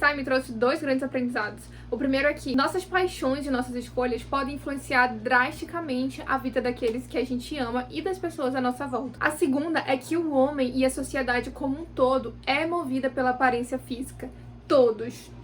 Frankenstein me trouxe dois grandes aprendizados. O primeiro é que nossas paixões e nossas escolhas podem influenciar drasticamente a vida daqueles que a gente ama e das pessoas à nossa volta. A segunda é que o homem e a sociedade como um todo é movida pela aparência física.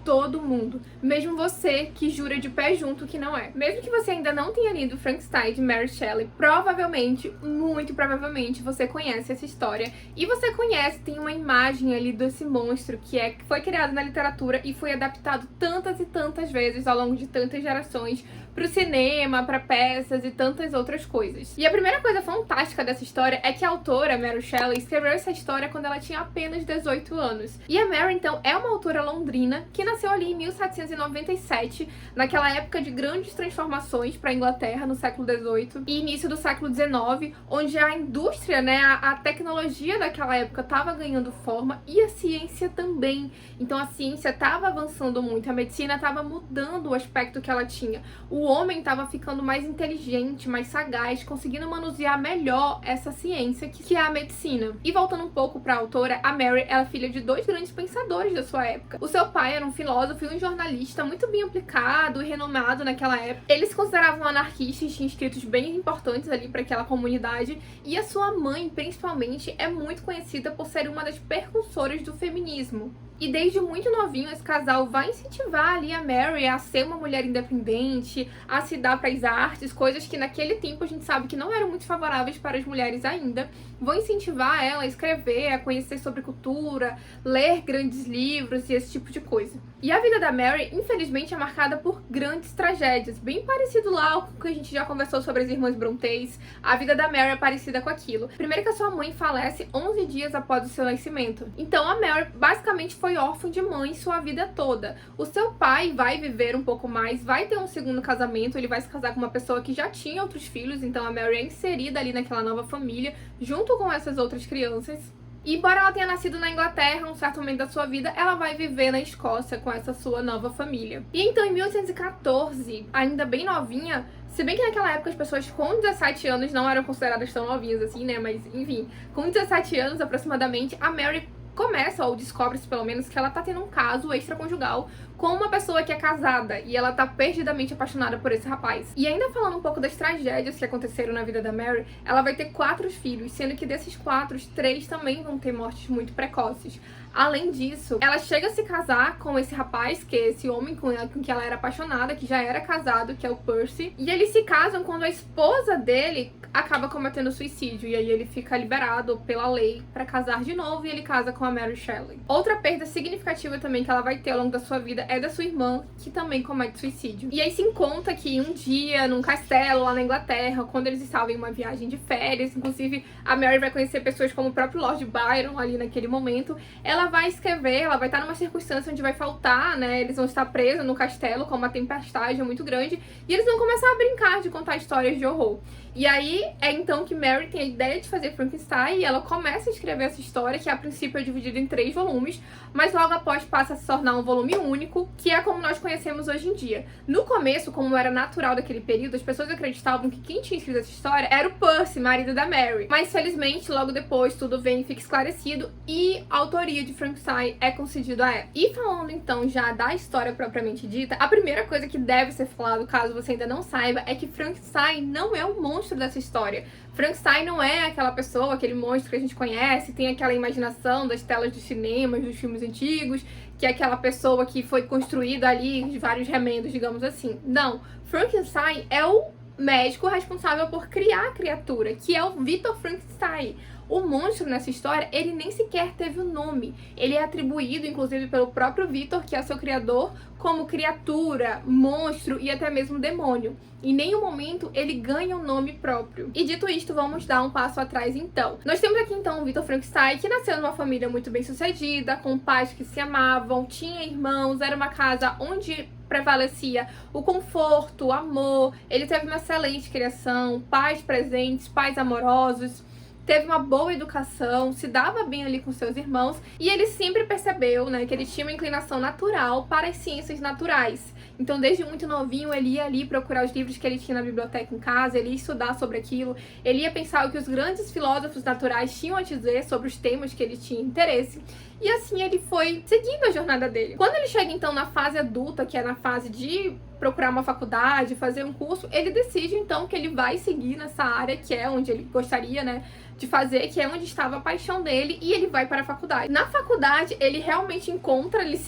Todo mundo. Mesmo você que jura de pé junto que não é. Mesmo que você ainda não tenha lido Frankenstein de Mary Shelley, provavelmente, muito provavelmente, você conhece essa história. E você conhece, tem uma imagem ali desse monstro que foi criado na literatura e foi adaptado tantas e tantas vezes ao longo de tantas gerações pro cinema, pra peças e tantas outras coisas. E a primeira coisa fantástica dessa história é que a autora, Mary Shelley, escreveu essa história quando ela tinha apenas 18 anos. E a Mary, então, é uma autora londrina que nasceu ali em 1797, naquela época de grandes transformações para a Inglaterra no século XVIII e início do século XIX, onde a indústria, né, a tecnologia daquela época estava ganhando forma e a ciência também. Então a ciência estava avançando muito, a medicina estava mudando o aspecto que ela tinha. O homem estava ficando mais inteligente, mais sagaz, conseguindo manusear melhor essa ciência que é a medicina. E voltando um pouco para a autora, a Mary ela é filha de dois grandes pensadores da sua época. O seu pai era um filósofo e um jornalista muito bem aplicado e renomado naquela época. Eles se consideravam anarquistas, tinham escritos bem importantes ali para aquela comunidade, e a sua mãe, principalmente, é muito conhecida por ser uma das precursoras do feminismo. E desde muito novinho, esse casal vai incentivar ali a Mary a ser uma mulher independente, a se dar para as artes, coisas que naquele tempo a gente sabe que não eram muito favoráveis para as mulheres ainda. Vão incentivar ela a escrever, a conhecer sobre cultura, ler grandes livros e esse tipo de coisa. E a vida da Mary, infelizmente, é marcada por grandes tragédias, bem parecido lá com o que a gente já conversou sobre as irmãs Brontes. A vida da Mary é parecida com aquilo. Primeiro que a sua mãe falece 11 dias após o seu nascimento. Então a Mary basicamente foi órfã de mãe sua vida toda. O seu pai vai viver um pouco mais, vai ter um segundo casamento, ele vai se casar com uma pessoa que já tinha outros filhos, então a Mary é inserida ali naquela nova família, junto com essas outras crianças. E embora ela tenha nascido na Inglaterra, um certo momento da sua vida, ela vai viver na Escócia com essa sua nova família. E então, em 1814, ainda bem novinha, se bem que naquela época as pessoas com 17 anos não eram consideradas tão novinhas assim, né? Mas, enfim, com 17 anos aproximadamente, a Mary começa, ou descobre-se pelo menos, que ela tá tendo um caso extraconjugal com uma pessoa que é casada, e ela tá perdidamente apaixonada por esse rapaz. E ainda falando um pouco das tragédias que aconteceram na vida da Mary, ela vai ter 4 filhos, sendo que desses 4, 3 também vão ter mortes muito precoces. Além disso, ela chega a se casar com esse rapaz, que é esse homem com que ela era apaixonada, que já era casado, que é o Percy. E eles se casam quando a esposa dele acaba cometendo suicídio. E aí ele fica liberado pela lei pra casar de novo e ele casa com a Mary Shelley. Outra perda significativa também que ela vai ter ao longo da sua vida é da sua irmã, que também comete suicídio. E aí se conta que um dia, num castelo lá na Inglaterra, quando eles estavam em uma viagem de férias, inclusive a Mary vai conhecer pessoas como o próprio Lord Byron ali naquele momento, ela vai escrever, ela vai estar numa circunstância onde vai faltar, né, eles vão estar presos no castelo com uma tempestade muito grande, e eles vão começar a brincar de contar histórias de horror. E aí é então que Mary tem a ideia de fazer Frankenstein, e ela começa a escrever essa história, que a princípio é dividida em 3 volumes, mas logo após passa a se tornar um volume único, que é como nós conhecemos hoje em dia. No começo, como era natural daquele período, as pessoas acreditavam que quem tinha escrito essa história era o Percy, marido da Mary. Mas felizmente, logo depois, tudo vem e fica esclarecido, e a autoria de Frankenstein é concedida a ela. E falando então já da história propriamente dita, a primeira coisa que deve ser falado, caso você ainda não saiba, é que Frankenstein não é o monstro dessa história. Frankenstein não é aquela pessoa, aquele monstro que a gente conhece, tem aquela imaginação das telas dos cinemas, dos filmes antigos, que é aquela pessoa que foi construída ali de vários remendos, digamos assim. Não, Frankenstein é o médico responsável por criar a criatura, que é o Victor Frankenstein. O monstro nessa história, ele nem sequer teve um nome. Ele é atribuído, inclusive, pelo próprio Victor, que é seu criador, como criatura, monstro e até mesmo demônio. Em nenhum momento ele ganha um nome próprio. E dito isto, vamos dar um passo atrás então. Nós temos aqui então o Victor Frankenstein, que nasceu numa família muito bem sucedida, com pais que se amavam, tinha irmãos, era uma casa onde prevalecia o conforto, o amor. Ele teve uma excelente criação, pais presentes, pais amorosos. Teve uma boa educação, se dava bem ali com seus irmãos, e ele sempre percebeu, né, que ele tinha uma inclinação natural para as ciências naturais. Então, desde muito novinho, ele ia ali procurar os livros que ele tinha na biblioteca em casa, ele ia estudar sobre aquilo, ele ia pensar o que os grandes filósofos naturais tinham a dizer sobre os temas que ele tinha interesse. e assim ele foi seguindo a jornada dele. Quando ele chega então na fase adulta, que é na fase de procurar uma faculdade, fazer um curso, ele decide então que ele vai seguir nessa área que é onde ele gostaria, né, de fazer, que é onde estava a paixão dele, e ele vai para a faculdade. Na faculdade, ele realmente se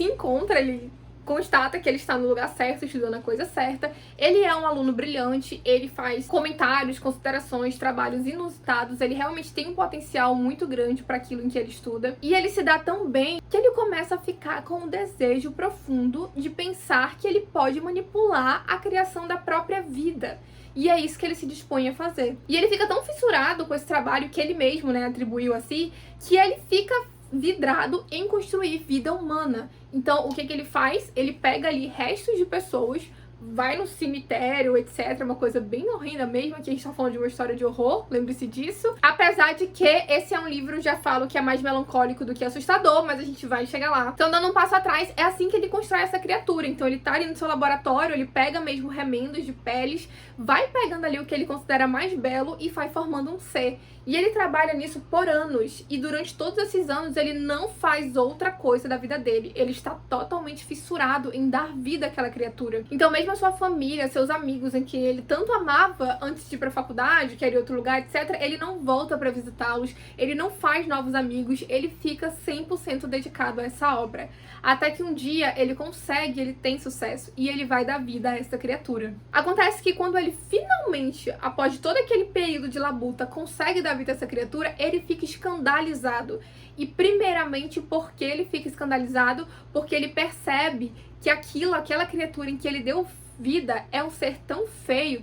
encontra, ele constata que ele está no lugar certo, estudando a coisa certa. Ele é um aluno brilhante, ele faz comentários, considerações, trabalhos inusitados, ele realmente tem um potencial muito grande para aquilo em que ele estuda. E ele se dá tão bem que ele começa a ficar com um desejo profundo de pensar que ele pode manipular a criação da própria vida. E é isso que ele se dispõe a fazer. E ele fica tão fissurado com esse trabalho que ele mesmo, né, atribuiu a si, que ele fica vidrado em construir vida humana. Então, o que ele faz? Ele pega ali restos de pessoas, vai no cemitério, etc. Uma coisa bem horrenda mesmo. Aqui a gente tá falando de uma história de horror, lembre-se disso. Apesar de que esse é um livro, já falo, que é mais melancólico do que assustador, mas a gente vai chegar lá. Então, dando um passo atrás, é assim que ele constrói essa criatura. Então, ele tá ali no seu laboratório, ele pega mesmo remendos de peles, vai pegando ali o que ele considera mais belo e vai formando um ser. E ele trabalha nisso por anos, e durante todos esses anos ele não faz outra coisa da vida dele. Ele está totalmente fissurado em dar vida àquela criatura. Então mesmo a sua família, seus amigos, em que ele tanto amava antes de ir pra faculdade, que era em outro lugar, etc., ele não volta pra visitá-los, ele não faz novos amigos, ele fica 100% dedicado a essa obra. Até que um dia ele consegue, ele tem sucesso, e ele vai dar vida a essa criatura. Acontece que quando ele finalmente, após todo aquele período de labuta, consegue dar vida a essa criatura, ele fica escandalizado. E primeiramente, por que ele fica escandalizado? Porque ele percebe que aquela criatura em que ele deu vida é um ser tão feio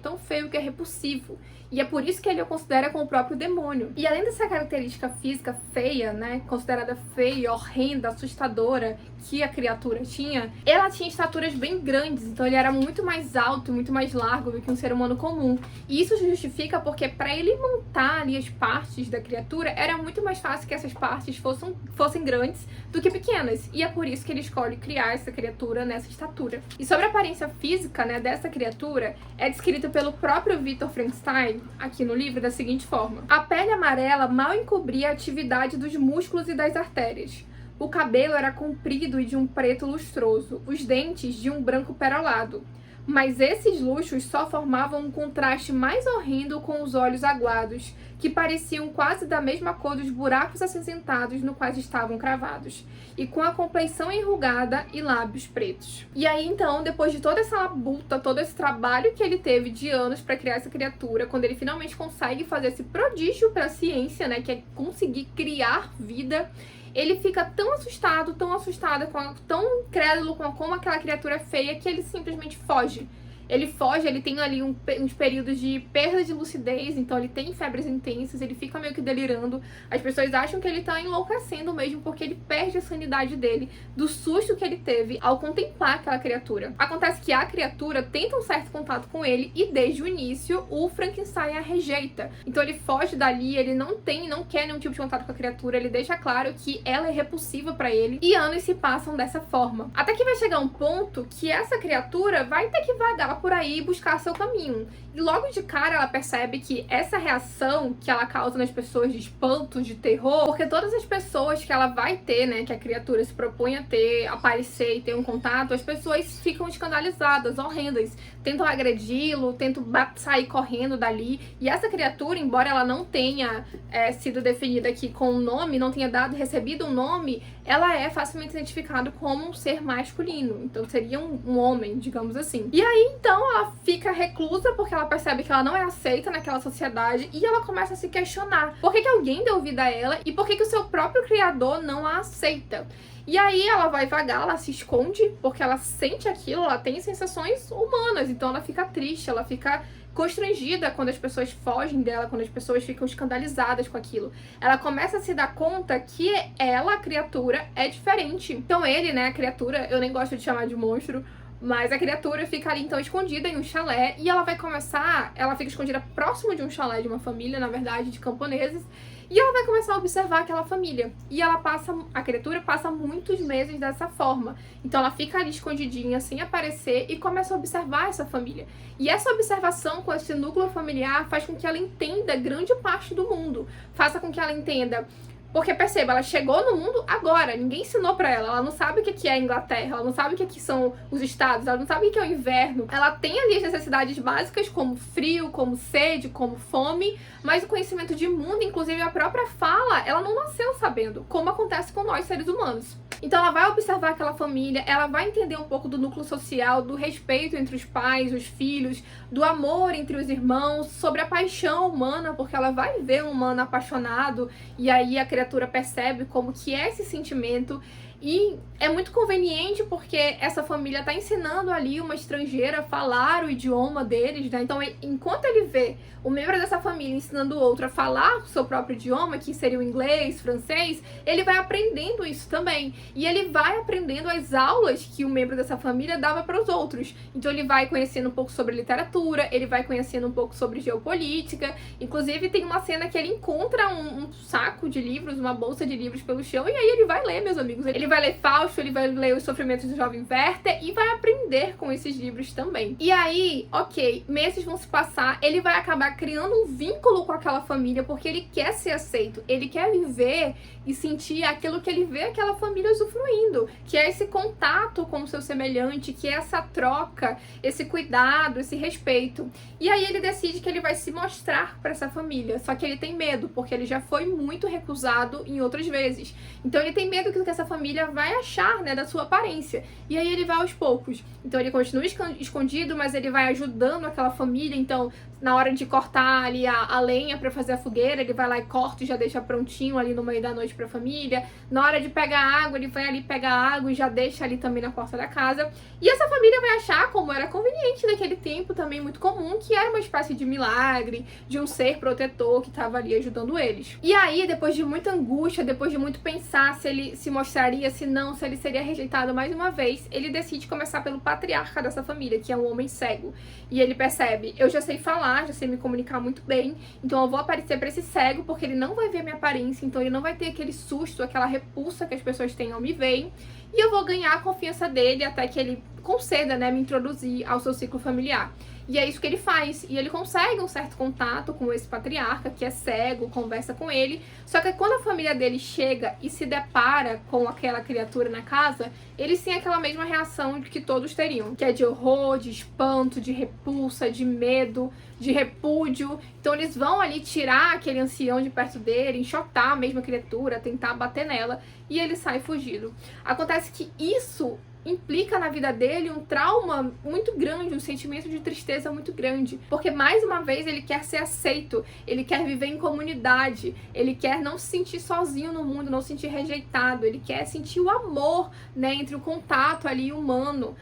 que é repulsivo. E é por isso que ele o considera como o próprio demônio. E além dessa característica física feia, né, considerada feia, horrenda, assustadora, que a criatura tinha, ela tinha estaturas bem grandes, então ele era muito mais alto, muito mais largo do que um ser humano comum. E isso justifica porque para ele montar ali as partes da criatura, era muito mais fácil que essas partes fossem grandes do que pequenas. E é por isso que ele escolhe criar essa criatura nessa estatura. E sobre a aparência física, né, dessa criatura, é descrita pelo próprio Victor Frankenstein, aqui no livro, da seguinte forma: a pele amarela mal encobria a atividade dos músculos e das artérias. O cabelo era comprido e de um preto lustroso, os dentes de um branco perolado. Mas esses luxos só formavam um contraste mais horrendo com os olhos aguados, que pareciam quase da mesma cor dos buracos acinzentados no quais estavam cravados, e com a compleição enrugada e lábios pretos. E aí, então, depois de toda essa labuta, todo esse trabalho que ele teve de anos para criar essa criatura, quando ele finalmente consegue fazer esse prodígio para a ciência, né, que é conseguir criar vida, ele fica tão assustado, tão incrédulo com como aquela criatura é feia, que ele simplesmente foge. Ele foge, ele tem ali uns períodos de perda de lucidez, então ele tem febres intensas, ele fica meio que delirando. As pessoas acham que ele tá enlouquecendo mesmo, porque ele perde a sanidade dele, do susto que ele teve ao contemplar aquela criatura. Acontece que a criatura tenta um certo contato com ele, e desde o início o Frankenstein a rejeita. Então ele foge dali, ele não quer nenhum tipo de contato com a criatura, ele deixa claro que ela é repulsiva pra ele, e anos se passam dessa forma. Até que vai chegar um ponto que essa criatura vai ter que vagar por aí e buscar seu caminho. E logo de cara ela percebe que essa reação que ela causa nas pessoas de espanto, de terror, porque todas as pessoas que ela vai ter, né, que a criatura se propõe a ter, aparecer e ter um contato, as pessoas ficam escandalizadas, horrendas, tentam agredi-lo, tentam sair correndo dali. E essa criatura, embora ela não tenha sido definida aqui com um nome, não tenha recebido um nome, ela é facilmente identificada como um ser masculino. Então seria um homem, digamos assim. E aí, então, ela fica reclusa porque ela percebe que ela não é aceita naquela sociedade, e ela começa a se questionar por que alguém deu vida a ela e por que o seu próprio criador não a aceita. E aí ela vai vagar, ela se esconde porque ela sente aquilo, ela tem sensações humanas, então ela fica triste, ela fica constrangida quando as pessoas fogem dela, quando as pessoas ficam escandalizadas com aquilo. Ela começa a se dar conta que ela, a criatura, é diferente. Então ele, né, a criatura, eu nem gosto de chamar de monstro, mas a criatura fica ali, então, escondida em um chalé, e ela fica escondida próximo de um chalé de uma família, na verdade, de camponeses, e ela vai começar a observar aquela família. E a criatura passa muitos meses dessa forma. Então ela fica ali escondidinha, sem aparecer, e começa a observar essa família. E essa observação com esse núcleo familiar faz com que ela entenda grande parte do mundo. Faça com que ela entenda Porque perceba, ela chegou no mundo agora, ninguém ensinou pra ela não sabe o que é a Inglaterra, ela não sabe o que são os estados, ela não sabe o que é o inverno. Ela tem ali as necessidades básicas como frio, como sede, como fome, mas o conhecimento de mundo, inclusive a própria fala, ela não nasceu sabendo, como acontece com nós seres humanos. Então ela vai observar aquela família, ela vai entender um pouco do núcleo social, do respeito entre os pais, os filhos, do amor entre os irmãos, sobre a paixão humana, porque ela vai ver um humano apaixonado e aí a criatura percebe como que é esse sentimento. E é muito conveniente porque essa família tá ensinando ali uma estrangeira a falar o idioma deles, né? Então, enquanto ele vê o membro dessa família ensinando o outro a falar o seu próprio idioma, que seria o inglês, francês, ele vai aprendendo isso também. E ele vai aprendendo as aulas que o membro dessa família dava para os outros. Então, ele vai conhecendo um pouco sobre literatura, ele vai conhecendo um pouco sobre geopolítica. Inclusive, tem uma cena que ele encontra um saco de livros, uma bolsa de livros pelo chão, e aí ele vai ler, meus amigos. Ele vai ler Fausto, ele vai ler Os Sofrimentos do Jovem Werther e vai aprender com esses livros também. E aí, ok, meses vão se passar, ele vai acabar criando um vínculo com aquela família porque ele quer ser aceito, ele quer viver e sentir aquilo que ele vê aquela família usufruindo, que é esse contato com o seu semelhante, que é essa troca, esse cuidado, esse respeito. E aí ele decide que ele vai se mostrar para essa família, só que ele tem medo, porque ele já foi muito recusado em outras vezes. Então ele tem medo que essa família vai achar, né, da sua aparência. E aí ele vai aos poucos. Então ele continua escondido, mas ele vai ajudando aquela família. Então, na hora de cortar ali a lenha para fazer a fogueira, ele vai lá e corta e já deixa prontinho ali no meio da noite pra família. Na hora de pegar água, ele vai ali pegar água e já deixa ali também na porta da casa. E essa família vai achar, como era conveniente naquele tempo, também muito comum, que era uma espécie de milagre, de um ser protetor que estava ali ajudando eles. E aí, depois de muita angústia, depois de muito pensar se ele se mostraria, se não, se ele seria rejeitado mais uma vez, ele decide começar pelo patriarca dessa família, que é um homem cego. E ele percebe, eu já sei falar, já sei me comunicar muito bem, então eu vou aparecer pra esse cego, porque ele não vai ver minha aparência, então ele não vai ter aquele susto, aquela repulsa que as pessoas têm ao me verem, e eu vou ganhar a confiança dele até que ele conceda, né, me introduzir ao seu ciclo familiar. E é isso que ele faz, e ele consegue um certo contato com esse patriarca, que é cego, conversa com ele, só que quando a família dele chega e se depara com aquela criatura na casa, eles têm aquela mesma reação que todos teriam, que é de horror, de espanto, de repulsa, de medo, de repúdio. Então eles vão ali tirar aquele ancião de perto dele, enxotar a mesma criatura, tentar bater nela, e ele sai fugido. Acontece que isso implica na vida dele um trauma muito grande, um sentimento de tristeza muito grande, porque mais uma vez ele quer ser aceito, ele quer viver em comunidade, ele quer não se sentir sozinho no mundo, não se sentir rejeitado, ele quer sentir o amor, né, entre o contato ali humano.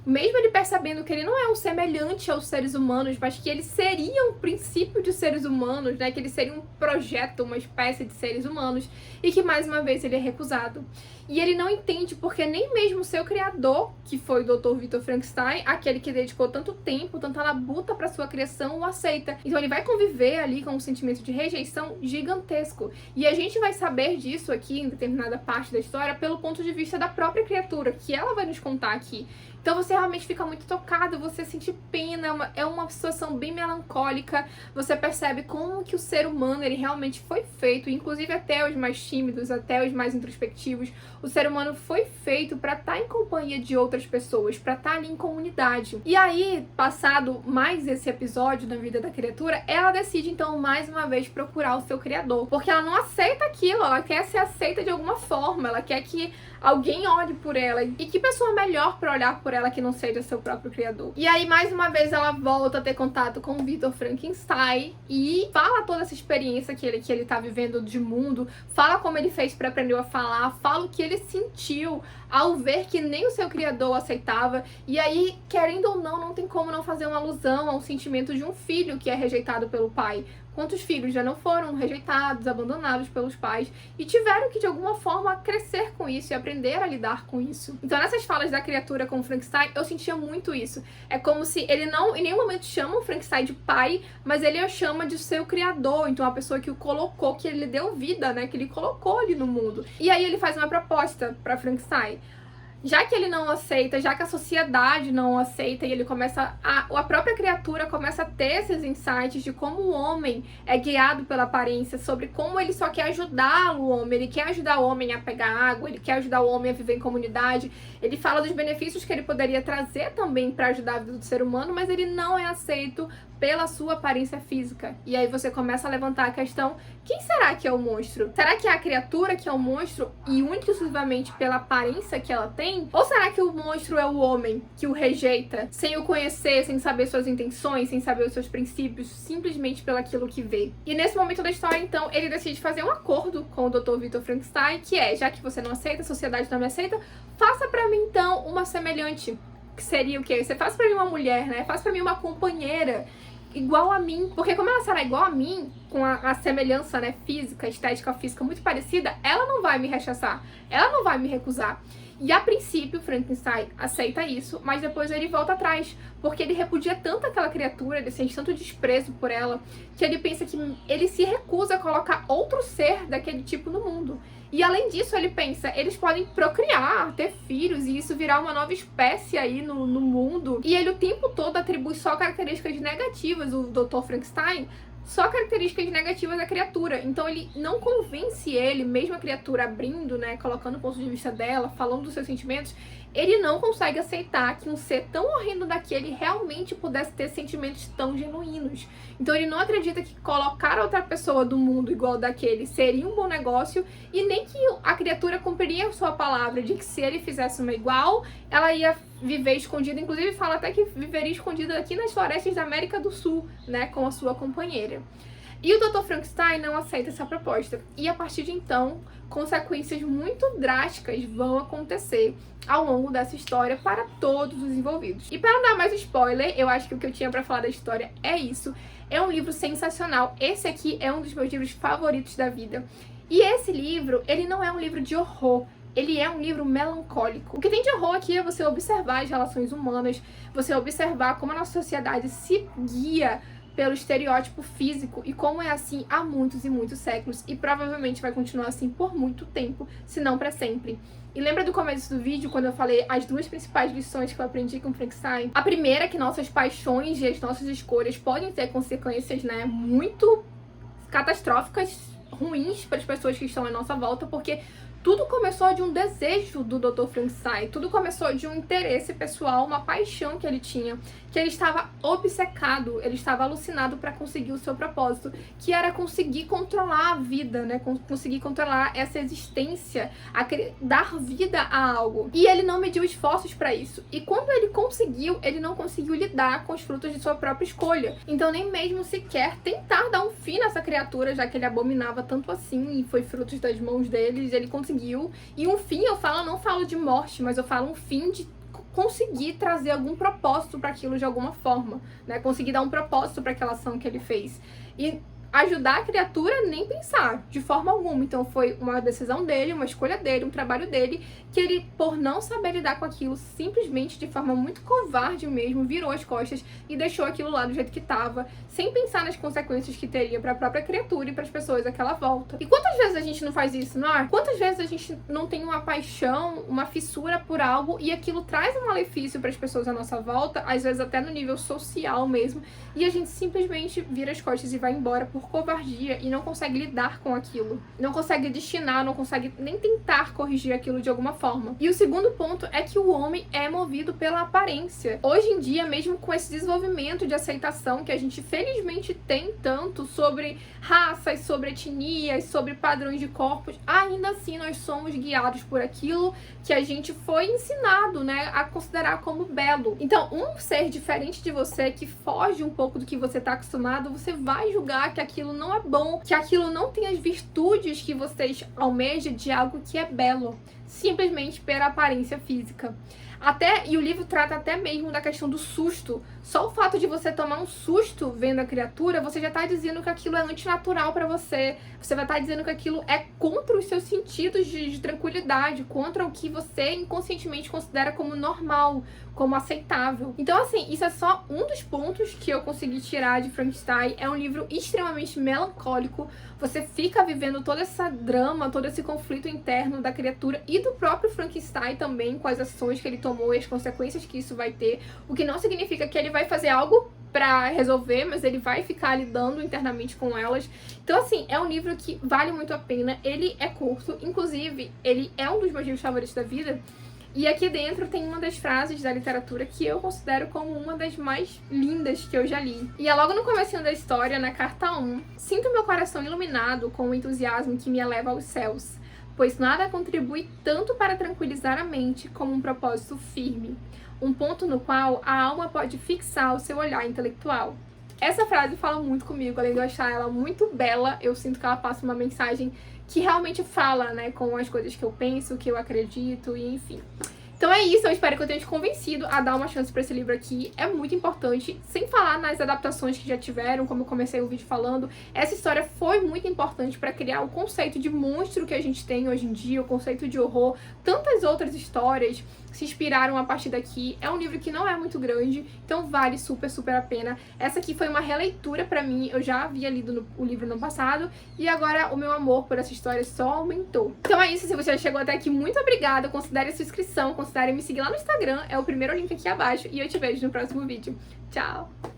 Mesmo ele percebendo que ele não é um semelhante aos seres humanos, mas que ele seria um princípio de seres humanos, né? Que ele seria um projeto, uma espécie de seres humanos, e que mais uma vez ele é recusado. E ele não entende porque nem mesmo o seu criador, que foi o Dr. Victor Frankenstein, aquele que dedicou tanto tempo, tanta labuta para sua criação, o aceita. Então ele vai conviver ali com um sentimento de rejeição gigantesco. E a gente vai saber disso aqui, em determinada parte da história, pelo ponto de vista da própria criatura, que ela vai nos contar aqui. Então você realmente fica muito tocado, você sente pena, é uma situação bem melancólica, você percebe como que o ser humano ele realmente foi feito, inclusive até os mais tímidos, até os mais introspectivos, o ser humano foi feito para estar em companhia de outras pessoas, para estar ali em comunidade. E aí, passado mais esse episódio na vida da criatura, ela decide então mais uma vez procurar o seu criador, porque ela não aceita aquilo, ela quer ser aceita de alguma forma, ela quer que alguém olhe por ela. E que pessoa melhor para olhar por ela que não seja seu próprio criador? E aí, mais uma vez, ela volta a ter contato com o Victor Frankenstein e fala toda essa experiência que ele tá vivendo de mundo, fala como ele fez para aprender a falar, fala o que ele sentiu ao ver que nem o seu criador aceitava. E aí, querendo ou não tem como não fazer uma alusão ao sentimento de um filho que é rejeitado pelo pai. Quantos filhos já não foram rejeitados, abandonados pelos pais e tiveram que de alguma forma crescer com isso e aprender a lidar com isso? Então nessas falas da criatura com o Frankenstein, eu sentia muito isso. É como se ele não em nenhum momento chama o Frankenstein de pai, mas ele o chama de seu criador. Então a pessoa que o colocou, que ele deu vida, né, que ele colocou ali no mundo. E aí ele faz uma proposta para Frankenstein. já que ele não aceita, já que a sociedade não aceita, e ele começa a própria criatura começa a ter esses insights de como o homem é guiado pela aparência, sobre como ele só quer ajudar o homem, ele quer ajudar o homem a pegar água, ele quer ajudar o homem a viver em comunidade, ele fala dos benefícios que ele poderia trazer também para ajudar a vida do ser humano, mas ele não é aceito pela sua aparência física. E aí você começa a levantar a questão: quem será que é o monstro? Será que é a criatura que é o monstro e única e exclusivamente pela aparência que ela tem? Ou será que o monstro é o homem que o rejeita, sem o conhecer, sem saber suas intenções, sem saber os seus princípios, simplesmente pelo aquilo que vê? E nesse momento da história, então, ele decide fazer um acordo com o Dr. Victor Frankenstein, que é: já que você não aceita, a sociedade não me aceita, faça pra mim então uma semelhante. Que seria o quê? Você faz pra mim uma mulher, né? Faz pra mim uma companheira igual a mim, porque como ela será igual a mim, com a semelhança, né, física, estética física muito parecida, ela não vai me rechaçar, ela não vai me recusar. E a princípio, Frankenstein aceita isso, mas depois ele volta atrás, porque ele repudia tanto aquela criatura, ele sente tanto desprezo por ela, que ele pensa que ele se recusa a colocar outro ser daquele tipo no mundo. E além disso, ele pensa, eles podem procriar, ter filhos, e isso virar uma nova espécie aí no mundo. E ele o tempo todo atribui só características negativas, o Dr. Frankenstein, só características negativas da criatura. Então ele não convence ele, mesmo a criatura abrindo, né, colocando o ponto de vista dela, falando dos seus sentimentos, ele não consegue aceitar que um ser tão horrendo daquele realmente pudesse ter sentimentos tão genuínos. Então ele não acredita que colocar outra pessoa do mundo igual daquele seria um bom negócio, e nem que a criatura cumpriria a sua palavra de que se ele fizesse uma igual, ela ia viver escondida. Inclusive fala até que viveria escondida aqui nas florestas da América do Sul, né, com a sua companheira. E o Dr. Frankenstein não aceita essa proposta. E a partir de então, consequências muito drásticas vão acontecer ao longo dessa história para todos os envolvidos. E para não dar mais spoiler, eu acho que o que eu tinha para falar da história é isso. É um livro sensacional. Esse aqui é um dos meus livros favoritos da vida. E esse livro, ele não é um livro de horror. Ele é um livro melancólico. O que tem de horror aqui é você observar as relações humanas, você observar como a nossa sociedade se guia pelo estereótipo físico e como é assim há muitos e muitos séculos, e provavelmente vai continuar assim por muito tempo, se não para sempre. E lembra do começo do vídeo, quando eu falei as duas principais lições que eu aprendi com Frankenstein? A primeira é que nossas paixões e as nossas escolhas podem ter consequências, né, muito catastróficas, ruins para as pessoas que estão à nossa volta, porque tudo começou de um desejo do Dr. Frankenstein, tudo começou de um interesse pessoal, uma paixão que ele tinha, que ele estava obcecado, ele estava alucinado para conseguir o seu propósito, que era conseguir controlar a vida, né? Conseguir controlar essa existência, dar vida a algo. E ele não mediu esforços para isso. E quando ele conseguiu, ele não conseguiu lidar com os frutos de sua própria escolha. Então nem mesmo sequer tentar dar um fim nessa criatura, já que ele abominava tanto assim e foi frutos das mãos deles, ele conseguiu. E um fim, eu não falo de morte, mas eu falo um fim de conseguir trazer algum propósito para aquilo de alguma forma, né? Conseguir dar um propósito para aquela ação que ele fez. E ajudar a criatura, nem pensar, de forma alguma. Então foi uma decisão dele, uma escolha dele, um trabalho dele, que ele, por não saber lidar com aquilo, simplesmente de forma muito covarde mesmo, virou as costas e deixou aquilo lá do jeito que estava, sem pensar nas consequências que teria para a própria criatura e para as pessoas àquela volta. E quantas vezes a gente não faz isso, não é? Quantas vezes a gente não tem uma paixão, uma fissura por algo e aquilo traz um malefício para as pessoas à nossa volta, às vezes até no nível social mesmo, e a gente simplesmente vira as costas e vai embora por covardia e não consegue lidar com aquilo, não consegue destinar, não consegue nem tentar corrigir aquilo de alguma forma. E o segundo ponto é que o homem é movido pela aparência. Hoje em dia, mesmo com esse desenvolvimento de aceitação que a gente felizmente tem tanto sobre raças, sobre etnias, sobre padrões de corpos, ainda assim nós somos guiados por aquilo que a gente foi ensinado, né, a considerar como belo. Então, um ser diferente de você, que foge um pouco do que você está acostumado, você vai julgar que aquilo não é bom, que aquilo não tem as virtudes que vocês almejam de algo que é belo, simplesmente pela aparência física. E o livro trata até mesmo da questão do susto. Só o fato de você tomar um susto vendo a criatura, você já tá dizendo que aquilo é antinatural pra você. Você vai estar dizendo que aquilo é contra os seus sentidos de tranquilidade, contra o que você inconscientemente considera como normal, como aceitável. Então, assim, isso é só um dos pontos que eu consegui tirar de Frankenstein. É um livro extremamente melancólico. Você fica vivendo todo esse drama, todo esse conflito interno da criatura. E e do próprio Frankenstein também, com as ações que ele tomou e as consequências que isso vai ter, o que não significa que ele vai fazer algo pra resolver, mas ele vai ficar lidando internamente com elas. Então, assim, é um livro que vale muito a pena. Ele é curto, inclusive, ele é um dos meus livros favoritos da vida. E aqui dentro tem uma das frases da literatura que eu considero como uma das mais lindas que eu já li. E é logo no comecinho da história, na carta 1. Sinto meu coração iluminado com o entusiasmo que me eleva aos céus, pois nada contribui tanto para tranquilizar a mente como um propósito firme, um ponto no qual a alma pode fixar o seu olhar intelectual. Essa frase fala muito comigo, além de eu achar ela muito bela, eu sinto que ela passa uma mensagem que realmente fala, né, com as coisas que eu penso, que eu acredito e enfim. Então é isso, eu espero que eu tenha te convencido a dar uma chance pra esse livro aqui, é muito importante, sem falar nas adaptações que já tiveram, como eu comecei o vídeo falando, essa história foi muito importante pra criar o conceito de monstro que a gente tem hoje em dia, o conceito de horror, tantas outras histórias se inspiraram a partir daqui. É um livro que não é muito grande, então vale super, super a pena. Essa aqui foi uma releitura pra mim, eu já havia lido o livro no passado, e agora o meu amor por essa história só aumentou. Então é isso, se você já chegou até aqui, muito obrigada, considere a sua inscrição, considere me seguir lá no Instagram, é o primeiro link aqui abaixo, e eu te vejo no próximo vídeo. Tchau!